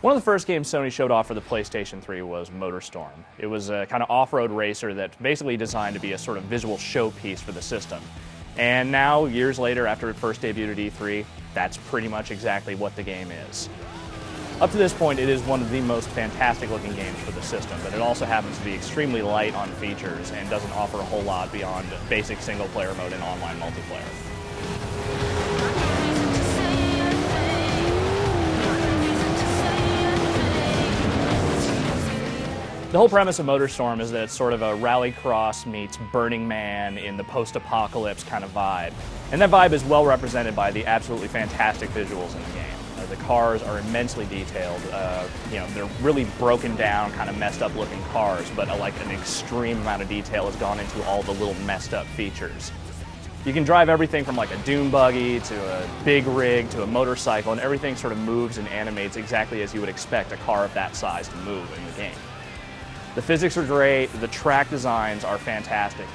One of the first games Sony showed off for the PlayStation 3 was Motorstorm. It was a kind of off-road racer that's basically designed to be a sort of visual showpiece for the system. And now, years later, after it first debuted at E3, that's pretty much exactly what the game is. Up to this point, it is one of the most fantastic-looking games for the system, but it also happens to be extremely light on features and doesn't offer a whole lot beyond basic single-player mode and online multiplayer. The whole premise of Motorstorm is that it's sort of a rallycross meets Burning Man in the post-apocalypse kind of vibe. And that vibe is well represented by the absolutely fantastic visuals in the game. The cars are immensely detailed. They're really broken down, kind of messed up looking cars, but like an extreme amount of detail has gone into all the little messed up features. You can drive everything from like a dune buggy to a big rig to a motorcycle, and everything sort of moves and animates exactly as you would expect a car of that size to move in the game. The physics are great, the track designs are fantastic.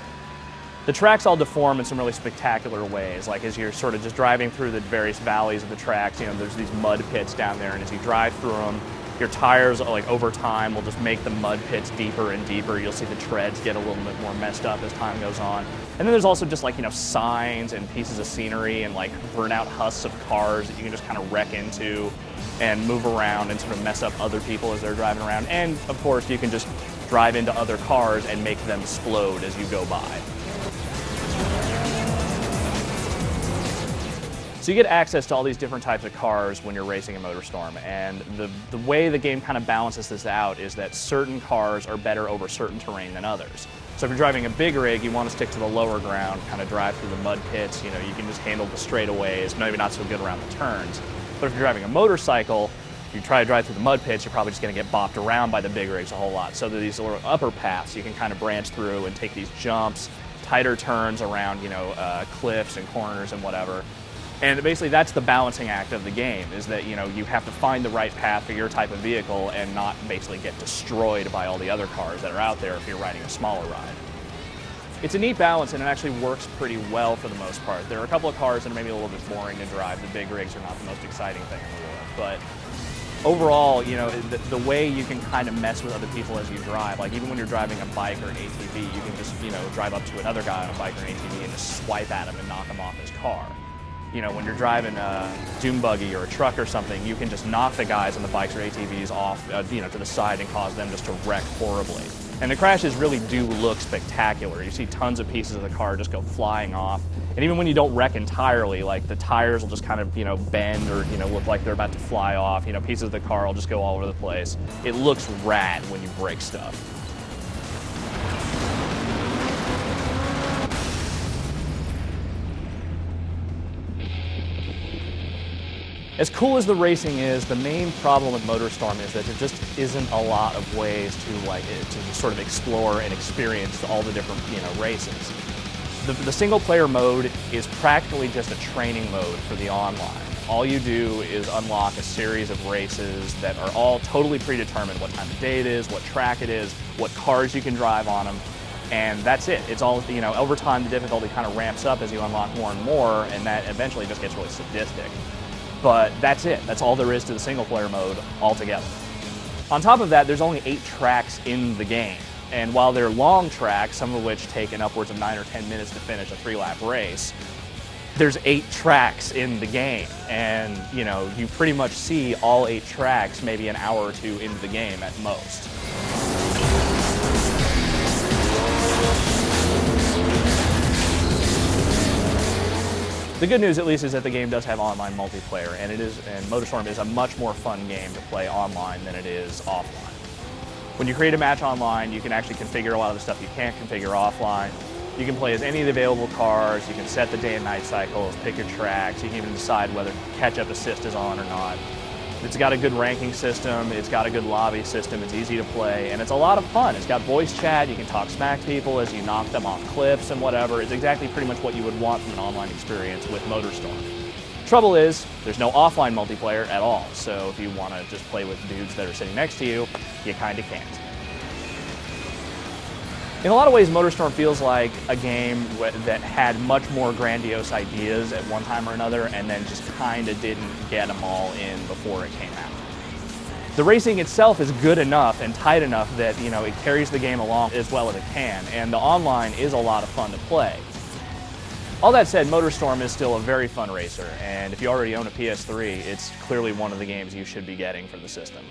The tracks all deform in some really spectacular ways, like as you're sort of just driving through the various valleys of the tracks, there's these mud pits down there, and as you drive through them, your tires, like over time, will just make the mud pits deeper and deeper. You'll see the treads get a little bit more messed up as time goes on. And then there's also just like, signs and pieces of scenery and like burnout husks of cars that you can just kind of wreck into and move around and sort of mess up other people as they're driving around. And of course, you can just drive into other cars and make them explode as you go by. So you get access to all these different types of cars when you're racing in Motorstorm, and the way the game kind of balances this out is that certain cars are better over certain terrain than others. So if you're driving a big rig, you want to stick to the lower ground, kind of drive through the mud pits, you can just handle the straightaways, maybe not so good around the turns. But if you're driving a motorcycle, if you try to drive through the mud pits, you're probably just going to get bopped around by the big rigs a whole lot. So these little upper paths you can kind of branch through and take these jumps, tighter turns around, cliffs and corners and whatever. And basically that's the balancing act of the game, is that you have to find the right path for your type of vehicle and not basically get destroyed by all the other cars that are out there if you're riding a smaller ride. It's a neat balance, and it actually works pretty well for the most part. There are a couple of cars that are maybe a little bit boring to drive. The big rigs are not the most exciting thing in the world, but overall, the way you can kind of mess with other people as you drive, like even when you're driving a bike or an ATV, you can just, drive up to another guy on a bike or an ATV and just swipe at him and knock him off his car. When you're driving a dune buggy or a truck or something, you can just knock the guys on the bikes or ATVs off, to the side and cause them just to wreck horribly. And the crashes really do look spectacular. You see tons of pieces of the car just go flying off. And even when you don't wreck entirely, like the tires will just kind of, bend or, look like they're about to fly off. Pieces of the car will just go all over the place. It looks rad when you break stuff. As cool as the racing is, the main problem with Motorstorm is that there just isn't a lot of ways to sort of explore and experience all the different races. The single player mode is practically just a training mode for the online. All you do is unlock a series of races that are all totally predetermined: what time of day it is, what track it is, what cars you can drive on them, and that's it. It's all, over time the difficulty kind of ramps up as you unlock more and more, and that eventually just gets really sadistic. But that's it. That's all there is to the single-player mode altogether. On top of that, there's only 8 tracks in the game. And while they're long tracks, some of which take upwards of 9 or 10 minutes to finish a 3-lap race, there's 8 tracks in the game. And, you pretty much see all 8 tracks maybe an hour or 2 into the game at most. The good news, at least, is that the game does have online multiplayer, and Motorstorm is a much more fun game to play online than it is offline. When you create a match online, you can actually configure a lot of the stuff you can't configure offline. You can play as any of the available cars, you can set the day and night cycles, pick your tracks, you can even decide whether catch-up assist is on or not. It's got a good ranking system, it's got a good lobby system, it's easy to play, and it's a lot of fun. It's got voice chat, you can talk smack to people as you knock them off cliffs and whatever. It's exactly pretty much what you would want from an online experience with Motorstorm. Trouble is, there's no offline multiplayer at all, so if you want to just play with dudes that are sitting next to you, you kind of can't. In a lot of ways, Motorstorm feels like a game that had much more grandiose ideas at one time or another, and then just kind of didn't get them all in before it came out. The racing itself is good enough and tight enough that, you know, it carries the game along as well as it can, and the online is a lot of fun to play. All that said, Motorstorm is still a very fun racer, and if you already own a PS3, it's clearly one of the games you should be getting for the system.